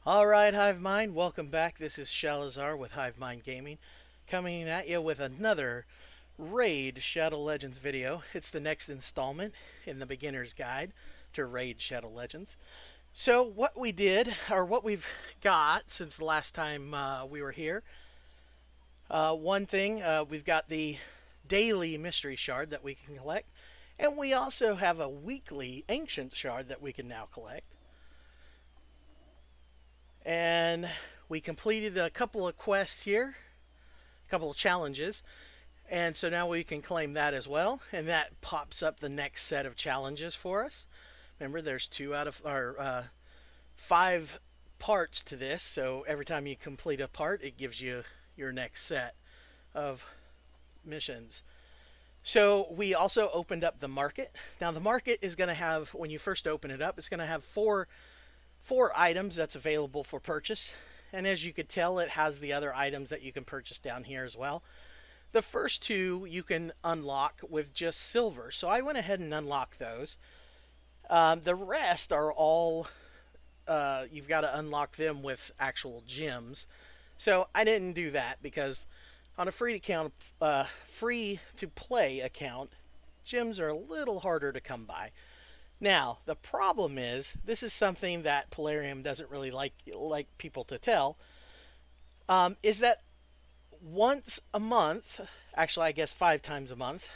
Alright, Hive Mind, welcome back. This is Shalazar with Hive Mind Gaming, coming at you with another Raid Shadow Legends video. It's the next installment in the beginner's guide to Raid Shadow Legends. So, what we did, or what we've got since the last time we were here, one thing, we've got the daily mystery shard that we can collect, and we also have a weekly ancient shard that we can now collect. And we completed a couple of quests here, a couple of challenges. And so now we can claim that as well. And that pops up the next set of challenges for us. Remember, there's five parts to this. So every time you complete a part, it gives you your next set of missions. So we also opened up the market. Now the market is going to have, when you first open it up, it's going to have four items that's available for purchase. And as you could tell, it has the other items that you can purchase down here as well. The first two you can unlock with just silver. So I went ahead and unlocked those. The rest are all, you've got to unlock them with actual gems. So I didn't do that because on a free to play account, gems are a little harder to come by. Now, the problem is, this is something that Polarium doesn't really like people to tell, is that once a month, actually I guess 5 times a month,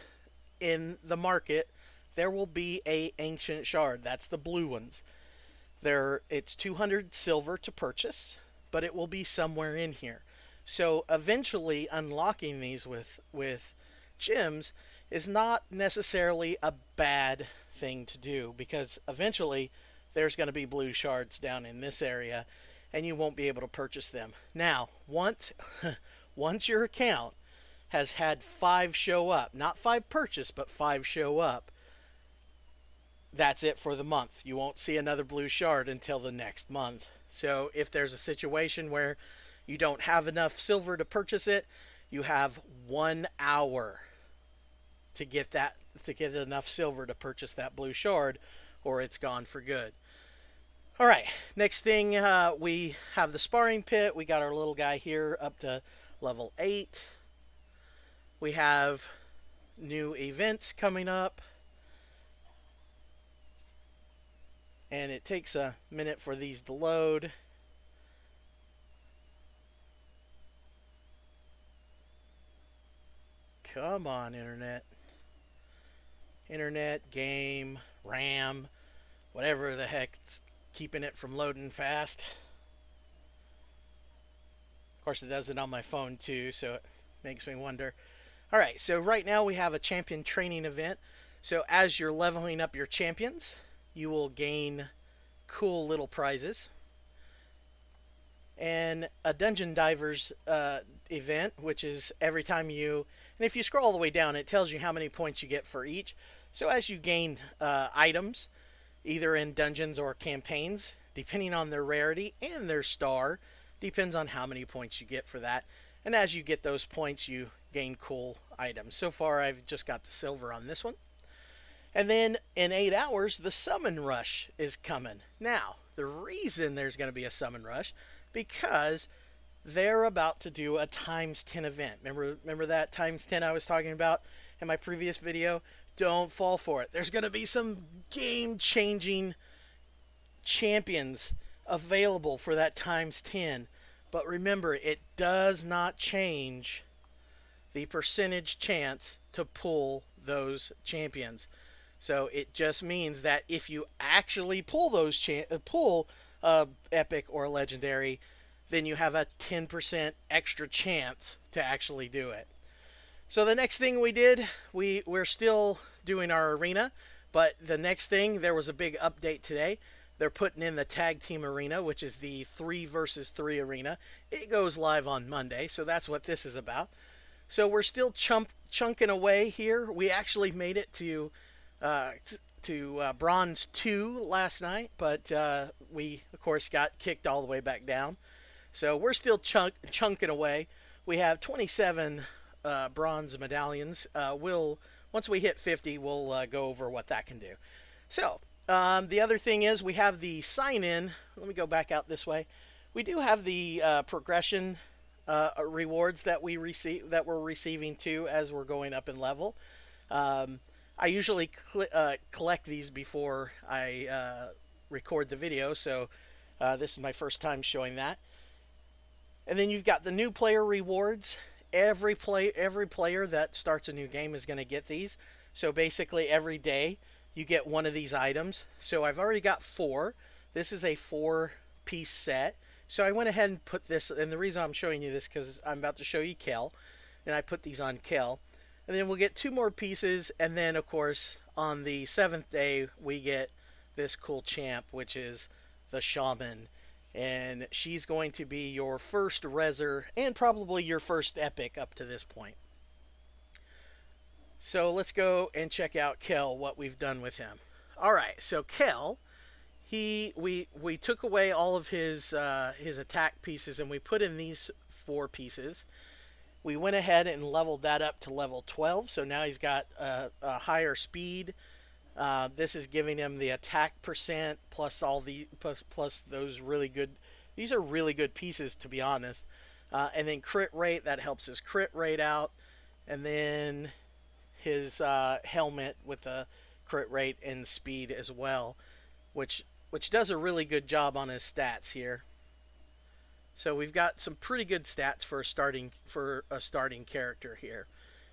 in the market, there will be a ancient shard. That's the blue ones. It's 200 silver to purchase, but it will be somewhere in here. So eventually unlocking these with gems is not necessarily a bad thing to do because eventually there's going to be blue shards down in this area and you won't be able to purchase them. Now, once your account has had 5 show up, not 5 purchase, but 5 show up, that's it for the month. You won't see another blue shard until the next month. So if there's a situation where you don't have enough silver to purchase it, you have 1 hour to get enough silver to purchase that blue shard, or it's gone for good. All right, next thing, we have the Sparring Pit. We got our little guy here up to level 8. We have new events coming up, and it takes a minute for these to load. Come on, internet, game, RAM, whatever the heck's keeping it from loading fast. Of course, it does it on my phone too, so it makes me wonder. All right, so right now we have a champion training event. So as you're leveling up your champions, you will gain cool little prizes. And a dungeon divers event, which is every time and if you scroll all the way down, it tells you how many points you get for each. So as you gain items, either in dungeons or campaigns, depending on their rarity and their star, depends on how many points you get for that. And as you get those points, you gain cool items. So far, I've just got the silver on this one. And then in 8 hours, the summon rush is coming. Now, the reason there's going to be a summon rush, because they're about to do a times 10 event. Remember that times 10 I was talking about in my previous video? Don't fall for it. There's going to be some game-changing champions available for that times 10. But remember, it does not change the percentage chance to pull those champions. So it just means that if you actually pull those epic or legendary, then you have a 10% extra chance to actually do it. So the next thing we did, we're still doing our arena, but the next thing, there was a big update today. They're putting in the tag team arena, which is the 3 versus 3 arena. It goes live on Monday, so that's what this is about. So we're still chunking away here. We actually made it to Bronze 2 last night, but we, of course, got kicked all the way back down. So we're still chunking away. We have 27 bronze medallions. Once we hit 50, we'll go over what that can do. So the other thing is we have the sign in. Let me go back out this way. We do have the progression rewards that we're receiving too as we're going up in level. Um, I usually collect these before I record the video, so this is my first time showing that. And then you've got the new player rewards. Every player that starts a new game is going to get these. So basically every day you get one of these items. So I've already got 4. This is a 4-piece set. So I went ahead and put this, and the reason I'm showing you this because I'm about to show you Kel, and I put these on Kel. And then we'll get 2 more pieces, and then of course on the 7th day we get this cool champ, which is the Shaman. And she's going to be your first Reser and probably your first Epic up to this point. So let's go and check out Kel, what we've done with him. Alright, so Kel, we took away all of his attack pieces and we put in these 4 pieces. We went ahead and leveled that up to level 12, so now he's got a higher speed. This is giving him the attack percent plus plus those really good. These are really good pieces, to be honest. And then crit rate, that helps his crit rate out, and then his helmet with the crit rate and speed as well, which does a really good job on his stats here. So we've got some pretty good stats for a starting character here.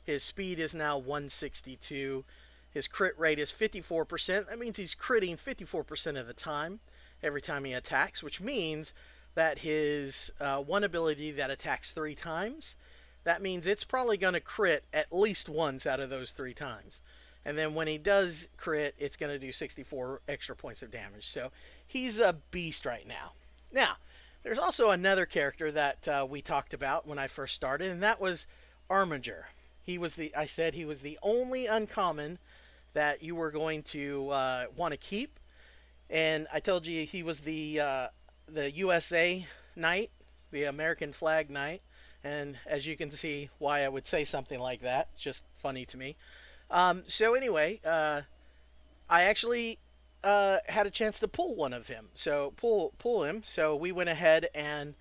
His speed is now 162. His crit rate is 54%. That means he's critting 54% of the time every time he attacks, which means that his one ability that attacks 3 times, that means it's probably going to crit at least once out of those 3 times. And then when he does crit, it's going to do 64 extra points of damage. So he's a beast right now. Now, there's also another character that we talked about when I first started, and that was Arbiter. I said he was the only uncommon that you were going to want to keep, and I told you he was the USA Knight, the American flag Knight, and as you can see why I would say something like that. It's just funny to me. So anyway, I actually had a chance to pull one of him. So pull him. So we went ahead and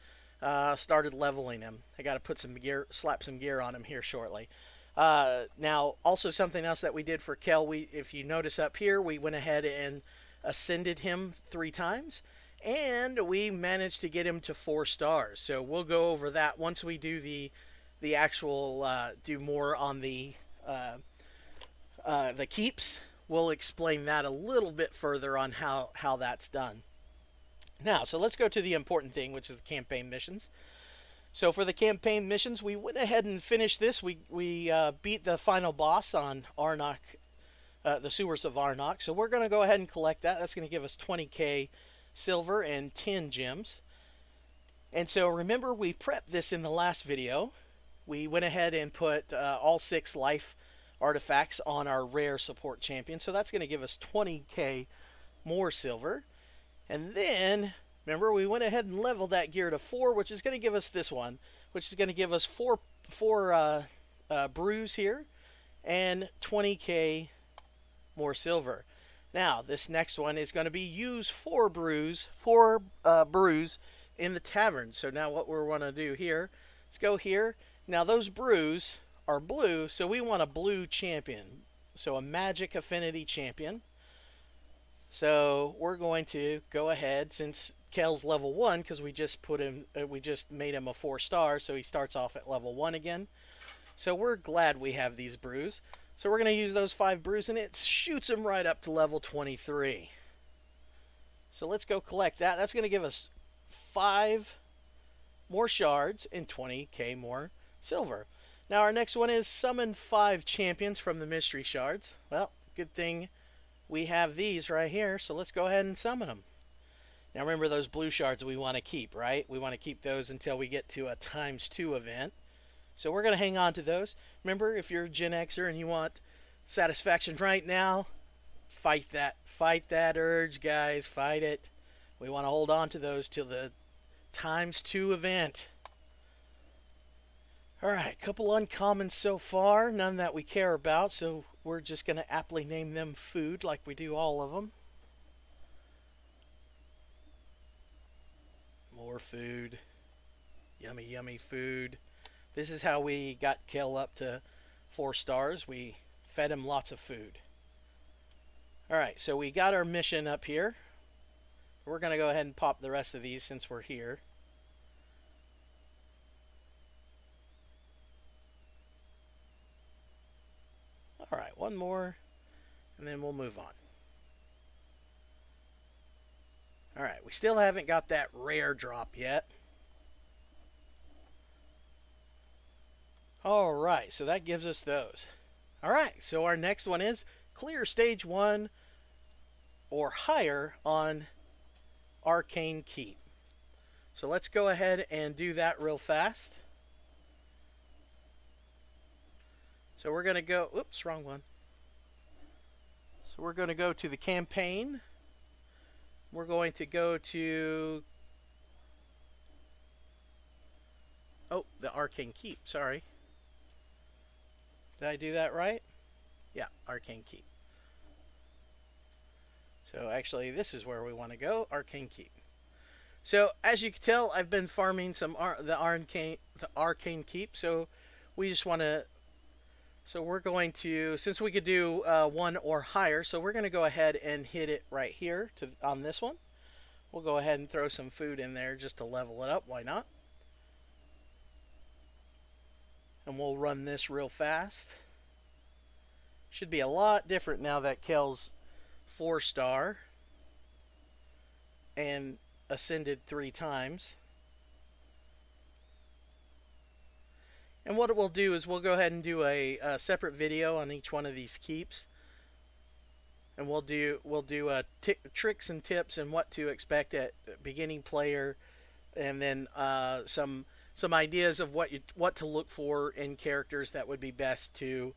started leveling him. I got to put some gear, slap some gear on him here shortly. Now, also something else that we did for Kel, if you notice up here, we went ahead and ascended him 3 times, and we managed to get him to 4 stars. So we'll go over that once we do the actual do more on the keeps. We'll explain that a little bit further on how that's done. Now, so let's go to the important thing, which is the campaign missions. So for the campaign missions, we went ahead and finished this. We beat the final boss on Arnok, the sewers of Arnok. So we're going to go ahead and collect that. That's going to give us 20k silver and 10 gems. And so remember, we prepped this in the last video. We went ahead and put all 6 life artifacts on our rare support champion. So that's going to give us 20k more silver. And then, remember, we went ahead and leveled that gear to 4, which is going to give us this one, which is going to give us 4 brews here and 20k more silver. Now, this next one is going to be use 4 brews in the tavern. So now what we want to do here, let's go here. Now those brews are blue, so we want a blue champion. So a magic affinity champion. So we're going to go ahead, since Kel's level 1, because we just made him a 4 star, so he starts off at level 1 again. So we're glad we have these brews. So we're going to use those 5 brews, and it shoots him right up to level 23. So let's go collect that. That's going to give us 5 more shards and 20k more silver. Now our next one is summon 5 champions from the mystery shards. Well, good thing we have these right here, so let's go ahead and summon them. Now remember, those blue shards we want to keep, right? We want to keep those until we get to a ×2 event. So we're going to hang on to those. Remember, if you're a Gen Xer and you want satisfaction right now, fight that urge, guys. Fight it. We want to hold on to those till the ×2 event. Alright, couple uncommons so far, none that we care about, so we're just going to aptly name them food like we do all of them. More food. Yummy, yummy food. This is how we got Kill up to 4 stars. We fed him lots of food. Alright, so we got our mission up here. We're going to go ahead and pop the rest of these since we're here. Alright, one more, and then we'll move on. Alright, we still haven't got that rare drop yet. Alright, so that gives us those. Alright, so our next one is clear stage 1 or higher on Arcane Keep. So let's go ahead and do that real fast. So we're going to go, oops, wrong one. So we're going to go to the campaign. We're going to go to, oh, the Arcane Keep, sorry. Did I do that right? Yeah, Arcane Keep. So actually, this is where we want to go, Arcane Keep. So as you can tell, I've been farming some the Arcane Keep. So we just want to. So we're going to, since we could do 1 or higher, so we're going to go ahead and hit it right here on this one. We'll go ahead and throw some food in there just to level it up. Why not? And we'll run this real fast. Should be a lot different now that Kel's 4-star and ascended 3 times. And what it will do is we'll go ahead and do a separate video on each one of these keeps, and we'll do tricks and tips and what to expect at beginning player, and then some ideas of what to look for in characters that would be best to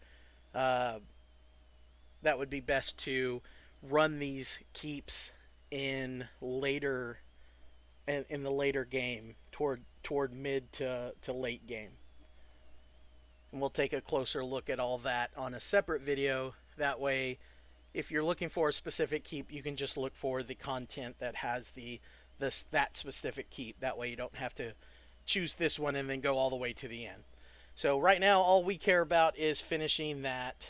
run these keeps in later in the later game toward mid to late game. And we'll take a closer look at all that on a separate video. That way, if you're looking for a specific keep, you can just look for the content that has that specific keep. That way you don't have to choose this one and then go all the way to the end. So right now, all we care about is finishing that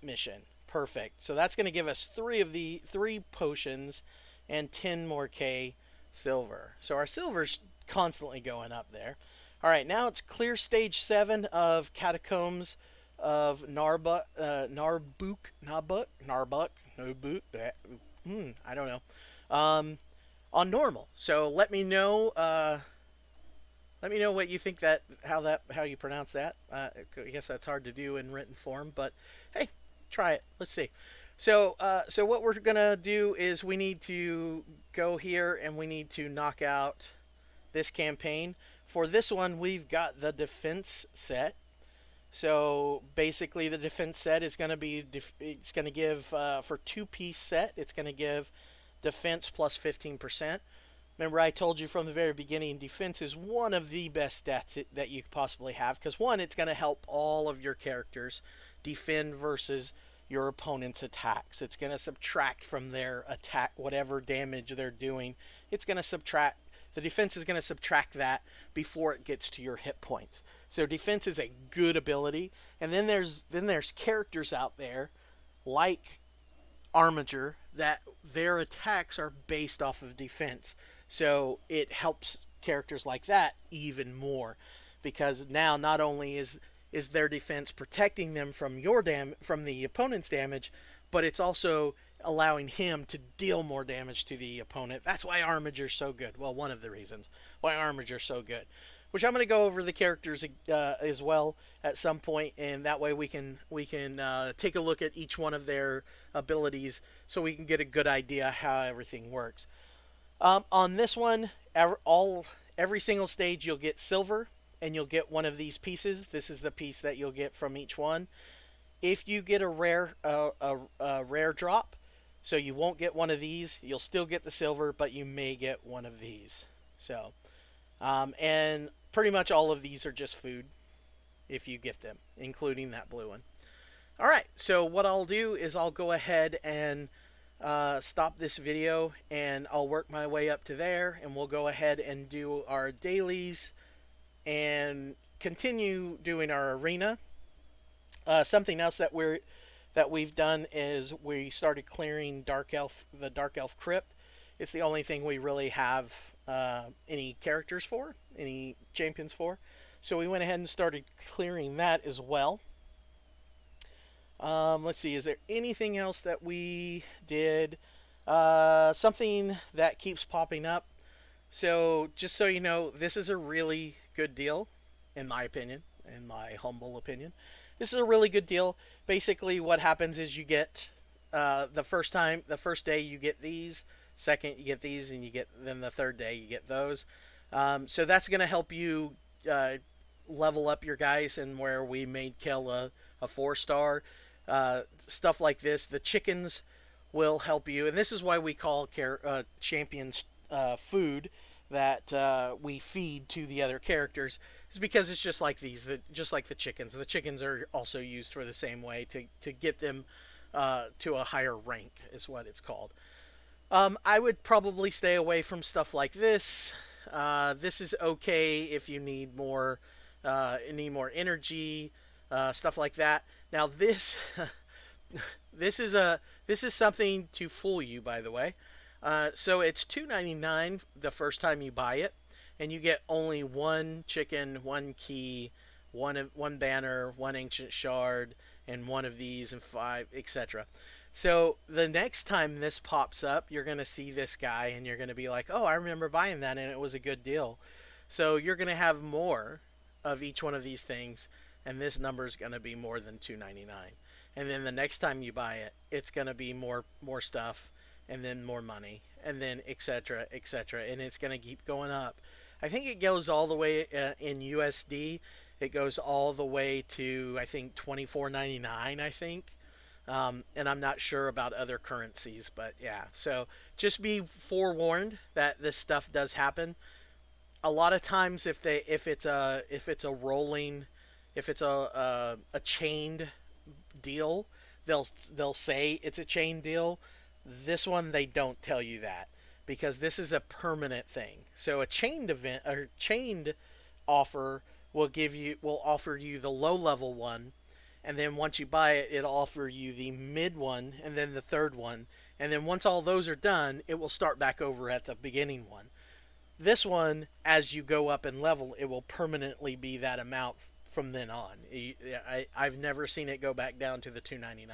mission. Perfect. So that's going to give us 3 potions and 10 more K silver. So our silver's constantly going up there. All right, now it's clear stage 7 of Catacombs of Narbuk. I don't know. On normal. So let me know what you think how you pronounce that. I guess that's hard to do in written form, but hey, try it. Let's see. So what we're gonna do is we need to go here and we need to knock out this campaign. For this one, we've got the defense set. So basically, the defense set is going to be it's going to give for 2-piece set. It's going to give defense plus 15%. Remember, I told you from the very beginning, defense is one of the best stats that you could possibly have, because one, it's going to help all of your characters defend versus your opponent's attacks. It's going to subtract from their attack whatever damage they're doing. It's going to subtract. The defense is going to subtract that before it gets to your hit points. So defense is a good ability. And then there's characters out there like Arbiter that their attacks are based off of defense. So it helps characters like that even more, because now not only is their defense protecting them from from the opponent's damage, but it's also allowing him to deal more damage to the opponent. That's why Arbiter's so good. Well, one of the reasons why Arbiter's so good. Which I'm going to go over the characters as well at some point, and that way we can take a look at each one of their abilities, so we can get a good idea how everything works. On this one, every single stage you'll get silver, and you'll get one of these pieces. This is the piece that you'll get from each one. If you get a rare drop, so you won't get one of these, you'll still get the silver, but you may get one of these. So, and pretty much all of these are just food if you get them, including that blue one. All right, so what I'll do is I'll go ahead and stop this video and I'll work my way up to there, and we'll go ahead and do our dailies and continue doing our arena. Something else that we've done is we started clearing the Dark Elf crypt. It's the only thing we really have any characters for, any champions for. So we went ahead and started clearing that as well. Let's see, is there anything else that we did? Something that keeps popping up. So just so you know, this is a really good deal, in my opinion, in my humble opinion. This is a really good deal. Basically, what happens is you get the first day you get these, second you get these, and then the third day you get those. So that's going to help you level up your guys, and where we made kill a 4-star. Stuff like this. The chickens will help you, and this is why we call champions food that we feed to the other characters. Is because it's just like just like the chickens. The chickens are also used for the same way to get them to a higher rank, is what it's called. I would probably stay away from stuff like this. This is okay if you need more energy, stuff like that. Now this this is something to fool you, by the way. So it's $2.99 the first time you buy it, and you get only one chicken, one key, one banner, one ancient shard, and one of these, and 5, etc. So the next time this pops up, you're going to see this guy, and you're going to be like, oh, I remember buying that, and it was a good deal. So you're going to have more of each one of these things, and this number is going to be more than $2.99. And then the next time you buy it, it's going to be more stuff, and then more money, and then etc., etc., and it's going to keep going up. I think it goes all the way in USD. It goes all the way to, I think, $24.99. I think, and I'm not sure about other currencies, but yeah. So just be forewarned that this stuff does happen. A lot of times, if it's a chained deal, they'll say it's a chain deal. This one, they don't tell you that, because this is a permanent thing. So a chained event or chained offer will offer you the low level one, and then once you buy it, it'll offer you the mid one, and then the third one, and then once all those are done, it will start back over at the beginning one. This one, as you go up in level, it will permanently be that amount from then on. I've never seen it go back down to the $2.99.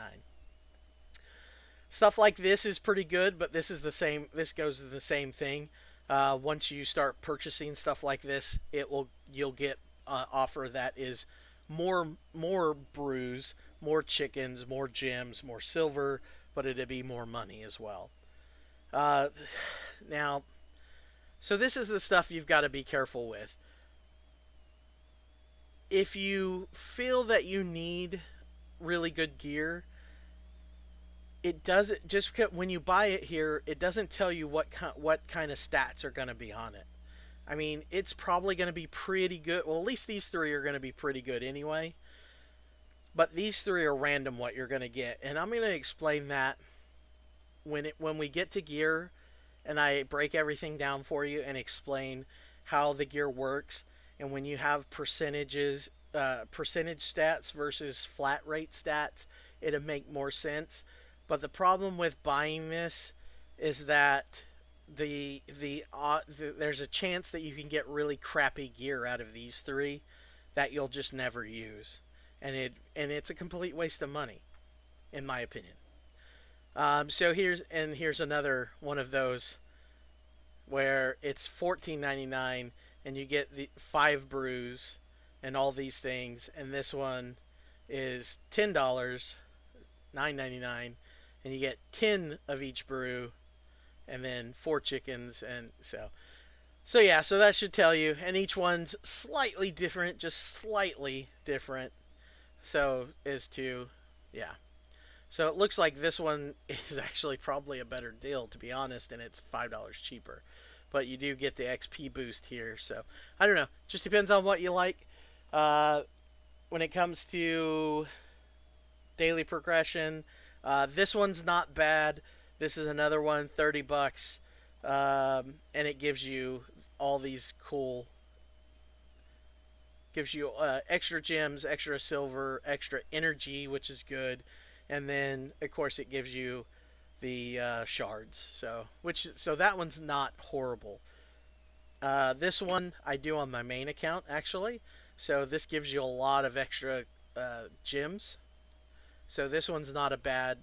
Stuff like this is pretty good, but this is the same. This goes to the same thing. Once you start purchasing stuff like this, you'll get offer that is more brews, more chickens, more gems, more silver, but it'll be more money as well. Now, so this is the stuff you've got to be careful with. If you feel that you need really good gear, it doesn't just when you buy it here, it doesn't tell you what kind of stats are going to be on it. I mean, it's probably going to be pretty good. Well, at least these 3 are going to be pretty good anyway. But these 3 are random what you're going to get, and I'm going to explain that when we get to gear, and I break everything down for you and explain how the gear works, and when you have percentage stats versus flat rate stats, it'll make more sense. But the problem with buying this is that there's a chance that you can get really crappy gear out of these 3 that you'll just never use, and it's a complete waste of money, in my opinion. So here's another one of those where it's $14.99 and you get the 5 brews and all these things, and this one is $10, $9.99, and you get 10 of each brew, and then 4 chickens, and so yeah, so that should tell you, and each one's slightly different, just slightly different. So yeah. So it looks like this one is actually probably a better deal, to be honest, and it's $5 cheaper. But you do get the XP boost here, so I don't know. Just depends on what you like. When it comes to daily progression, this one's not bad. This is another one, 30 bucks, and it gives you all these cool, gives you extra gems, extra silver, extra energy, which is good, and then of course it gives you the shards. So that one's not horrible. This one I do on my main account actually. So this gives you a lot of extra gems. So this one's not a bad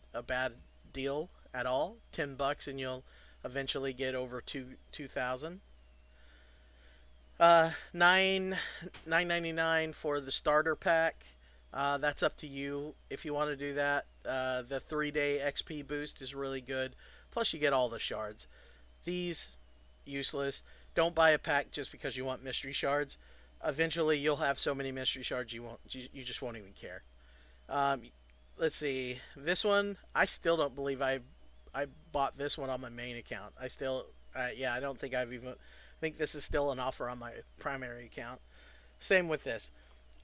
deal at all. 10 bucks and you'll eventually get over 2,000. 9.99 for the starter pack. That's up to you if you want to do that. The 3-day XP boost is really good. Plus you get all the shards. These useless. Don't buy a pack just because you want mystery shards. Eventually you'll have so many mystery shards you just won't even care. Um, let's see. This one I still don't believe I bought this one on my main account. Yeah, I don't think I've even. I think this is still an offer on my primary account. Same with this.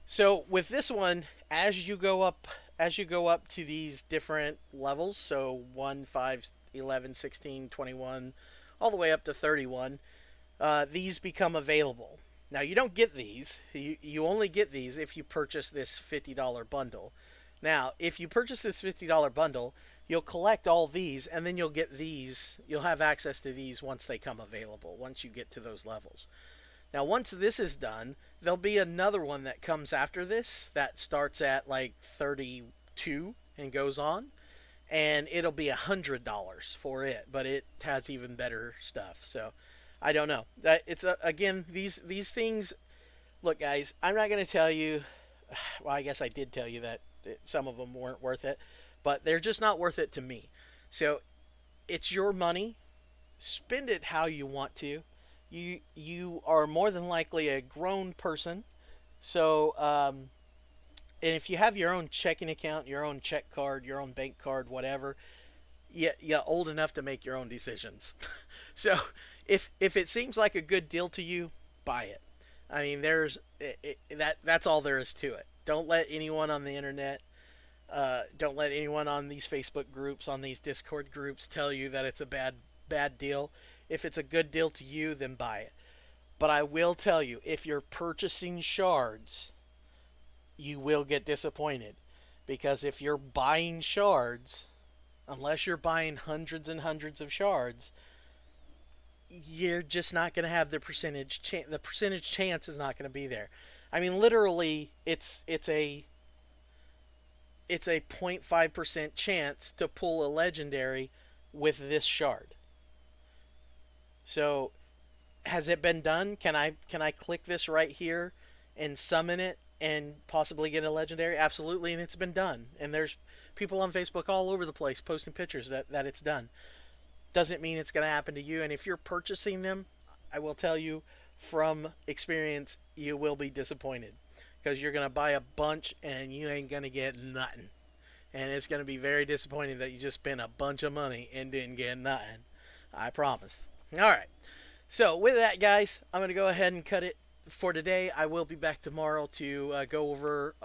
So with this one, as you go up to these different levels, so 1, 5, 11, 16, 21, all the way up to 31, these become available. Now you don't get these. You only get these if you purchase this $50 bundle. Now, if you purchase this $50 bundle, you'll collect all these, and then you'll get these. You'll have access to these once they come available, once you get to those levels. Now, once this is done, there'll be another one that comes after this that starts at like 32 and goes on, and it'll be $100 for it, but it has even better stuff. So, I don't know. It's again these things. Look, guys, I'm not going to tell you. Well, I guess I did tell you that some of them weren't worth it, but they're just not worth it to me. So it's your money. Spend it how you want to. You are more than likely a grown person. So and if you have your own checking account, your own check card, your own bank card, whatever, you're old enough to make your own decisions. So if it seems like a good deal to you, buy it. I mean, that's all there is to it. Don't let anyone on the internet, don't let anyone on these Facebook groups, on these Discord groups, tell you that it's a bad deal. If it's a good deal to you, then buy it. But I will tell you, if you're purchasing shards, you will get disappointed, because if you're buying shards, unless you're buying hundreds and hundreds of shards, you're just not going to have the percentage the percentage chance is not going to be there. I mean, literally, it's a 0.5% chance to pull a legendary with this shard. So, has it been done? Can I click this right here and summon it and possibly get a legendary? Absolutely, and it's been done. And there's people on Facebook all over the place posting pictures that it's done. Doesn't mean it's going to happen to you. And if you're purchasing them, I will tell you from experience, you will be disappointed, because you're going to buy a bunch and you ain't going to get nothing. And it's going to be very disappointing that you just spent a bunch of money and didn't get nothing. I promise. All right. So with that, guys, I'm going to go ahead and cut it for today. I will be back tomorrow to go over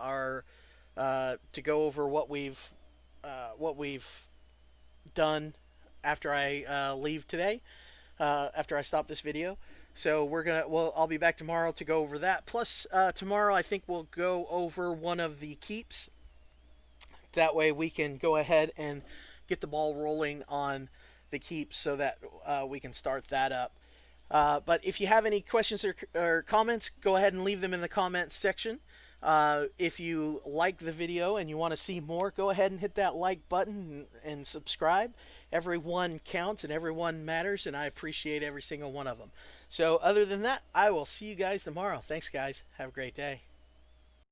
what we've done after I leave today, after I stop this video. So I'll be back tomorrow to go over that. Plus, tomorrow I think we'll go over one of the keeps. That way we can go ahead and get the ball rolling on the keeps, so that we can start that up. But if you have any questions or comments, go ahead and leave them in the comments section. If you like the video and you want to see more, go ahead and hit that like button and subscribe. Everyone counts and everyone matters, and I appreciate every single one of them. So other than that, I will see you guys tomorrow. Thanks, guys. Have a great day.